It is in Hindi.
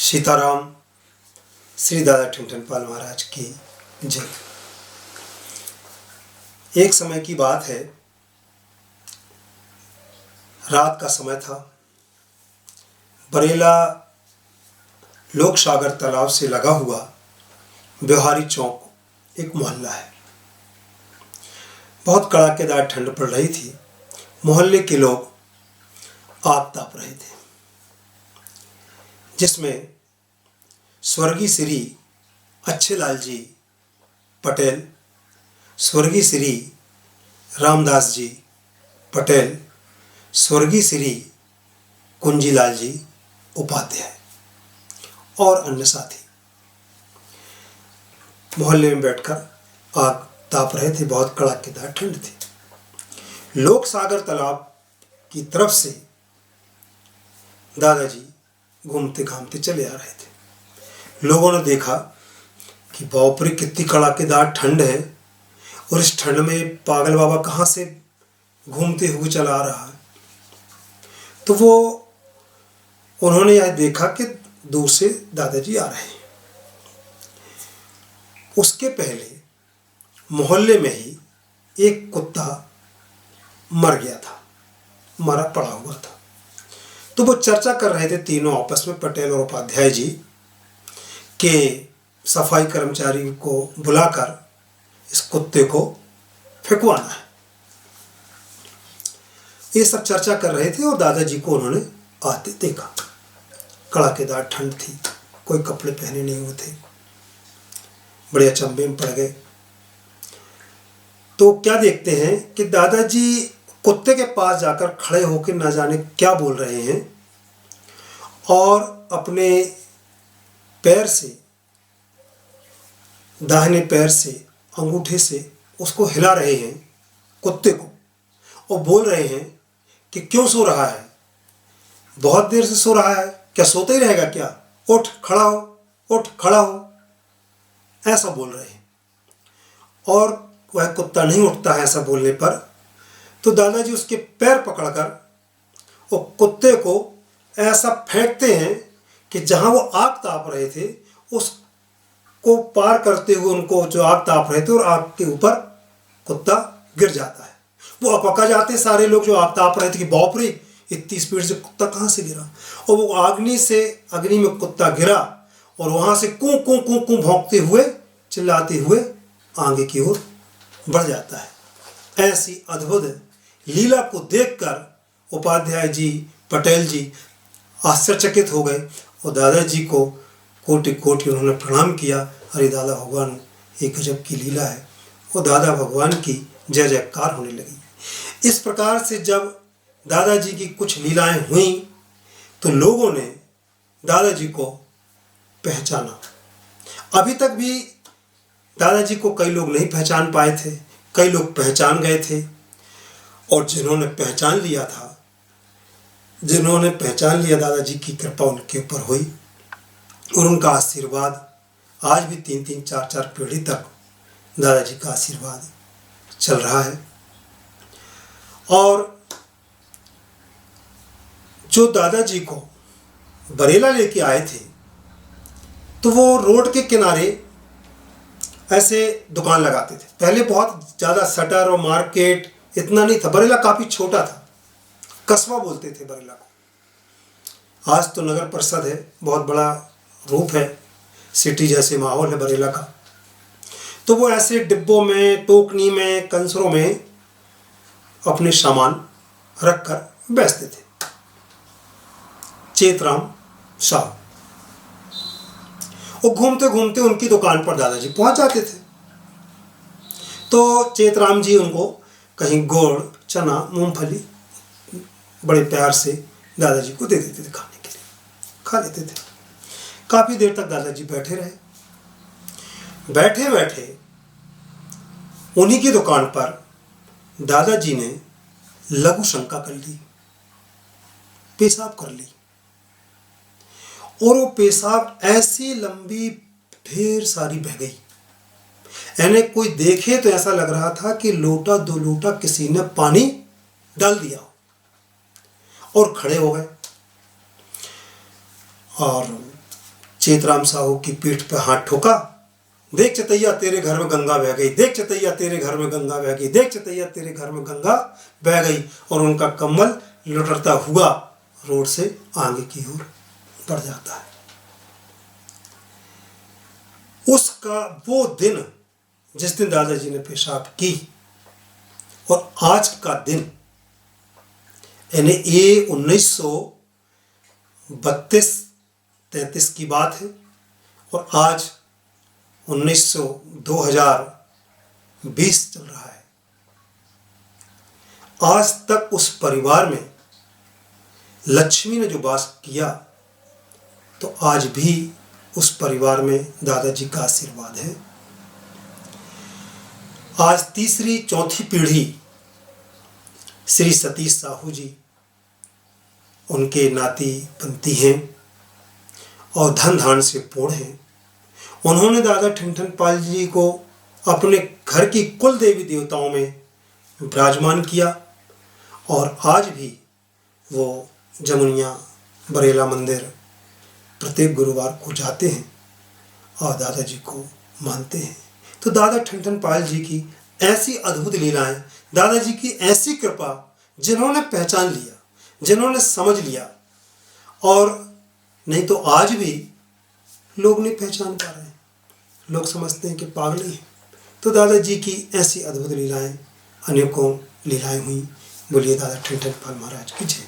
सीताराम। श्री दादा ठिनठिनपाल महाराज की जय। एक समय की बात है, रात का समय था। बरेला लोक सागर तालाब से लगा हुआ बिहारी चौक एक मोहल्ला है। बहुत कड़ाकेदार ठंड पड़ रही थी। मोहल्ले के लोग आग ताप रहे थे, जिसमें स्वर्गीय श्री अच्छेलाल जी पटेल, स्वर्गीय श्री रामदास जी पटेल, स्वर्गीय श्री कुंजीलाल जी उपाध्याय और अन्य साथी मोहल्ले में बैठकर आग ताप रहे थे। बहुत कड़ाकेदार ठंड थी। लोक सागर तालाब की तरफ से दादाजी घूमते घामते चले आ रहे थे। लोगों ने देखा कि बाप रे, कितनी कड़ाकेदार ठंड है और इस ठंड में पागल बाबा कहाँ से घूमते हुए चला आ रहा है। तो उन्होंने यह देखा कि दूर से दादाजी आ रहे हैं। उसके पहले मोहल्ले में ही एक कुत्ता मर गया था, मरा पड़ा हुआ था। तो वो चर्चा कर रहे थे तीनों आपस में, पटेल और उपाध्याय जी, के सफाई कर्मचारी को बुलाकर इस कुत्ते को फेंकवाना है। ये सब चर्चा कर रहे थे और दादाजी को उन्होंने आते देखा। कड़ाकेदार ठंड थी, कोई कपड़े पहने नहीं हुए थे, बड़े अचंभे में पड़ गए। तो क्या देखते हैं कि दादाजी कुत्ते के पास जाकर खड़े होकर न जाने क्या बोल रहे हैं और अपने पैर से, दाहिने पैर से, अंगूठे से उसको हिला रहे हैं कुत्ते को, और बोल रहे हैं कि क्यों सो रहा है, बहुत देर से सो रहा है, क्या सोता ही रहेगा क्या, उठ खड़ा हो, उठ खड़ा हो, ऐसा बोल रहे हैं। और वह कुत्ता नहीं उठता है ऐसा बोलने पर। तो दादाजी उसके पैर पकड़कर वो कुत्ते को ऐसा फेंकते हैं कि जहां वो आग ताप रहे थे उसको पार करते हुए, उनको जो आग ताप रहे थे, और आग के ऊपर कुत्ता गिर जाता है। वो अकबका जाते सारे लोग जो आग ताप रहे थे कि बाप रे, इतनी स्पीड से कुत्ता कहाँ से गिरा। और वो अग्नि में कुत्ता गिरा और वहां से कूं कूं कूं कूं भौंकते हुए, चिल्लाते हुए आगे की ओर बढ़ जाता है। ऐसी अद्भुत लीला को देखकर उपाध्याय जी, पटेल जी आश्चर्यचकित हो गए और दादाजी को कोटि कोटि उन्होंने प्रणाम किया। अरे दादा भगवान, एक गजब की लीला है। वो दादा भगवान की जय जयकार होने लगी। इस प्रकार से जब दादाजी की कुछ लीलाएं हुई तो लोगों ने दादाजी को पहचाना। अभी तक भी दादाजी को कई लोग नहीं पहचान पाए थे, कई लोग पहचान गए थे, और जिन्होंने पहचान लिया था, जिन्होंने पहचान लिया, दादाजी की कृपा उनके ऊपर हुई और उनका आशीर्वाद आज भी 3-3, 4-4 पीढ़ी तक दादाजी का आशीर्वाद चल रहा है। और जो दादाजी को बरेला लेके आए थे तो वो रोड के किनारे ऐसे दुकान लगाते थे। पहले बहुत ज़्यादा शटर और मार्केट इतना नहीं था, बरेला काफ़ी छोटा था, कस्बा बोलते थे बरेला को। आज तो नगर परिषद है, बहुत बड़ा रूप है, सिटी जैसे माहौल है बरेला का। तो वो ऐसे डिब्बों में, टोकनी में, कंसरों में अपने सामान रखकर बेचते थे। चेतराम साहब, वो घूमते घूमते उनकी दुकान पर दादाजी पहुंच जाते थे। तो चेतराम जी उनको कहीं गुड़, चना, मूंगफली बड़े प्यार से दादाजी को दे देते थे खाने के लिए, खा लेते थे। काफ़ी देर तक दादाजी बैठे रहे। बैठे बैठे उन्हीं की दुकान पर दादाजी ने लघु शंका कर ली, पेशाब कर ली। और वो पेशाब ऐसी लंबी ढेर सारी बह गई, यानी कोई देखे तो ऐसा लग रहा था कि लोटा 2 लोटा किसी ने पानी डाल दिया। और खड़े हो गए और चेतराम साहू की पीठ पर हाथ ठोका, देख चतैया तेरे घर में गंगा बह गई, देख चतैया तेरे घर में गंगा बह गई, देख चतैया तेरे घर में गंगा बह गई। और उनका कम्बल लुढ़कता हुआ रोड से आगे की ओर बढ़ जाता है। उसका वो दिन जिस दिन दादाजी ने पेशाब की और आज का दिन, यानी ये 1932-33 की बात है और आज 2020 चल रहा है। आज तक उस परिवार में लक्ष्मी ने जो वास किया, तो आज भी उस परिवार में दादाजी का आशीर्वाद है। आज तीसरी चौथी पीढ़ी श्री सतीश साहू जी उनके नाती बनती हैं और धन धान से पूर्ण हैं। उन्होंने दादा ठनठन पाल जी को अपने घर की कुल देवी देवताओं में विराजमान किया और आज भी वो जमुनिया बरेला मंदिर प्रत्येक गुरुवार को जाते हैं और दादाजी को मानते हैं। तो दादा ठनठन पाल जी की ऐसी अद्भुत लीलाएं, दादाजी की ऐसी कृपा, जिन्होंने पहचान लिया, जिन्होंने समझ लिया, और नहीं तो आज भी लोग नहीं पहचान पा रहे हैं, लोग समझते हैं कि पागल ही। तो दादाजी की ऐसी अद्भुत लीलाएं, अनेकों लीलाएं हुई। बोलिए दादा ठनठन पाल महाराज की जय।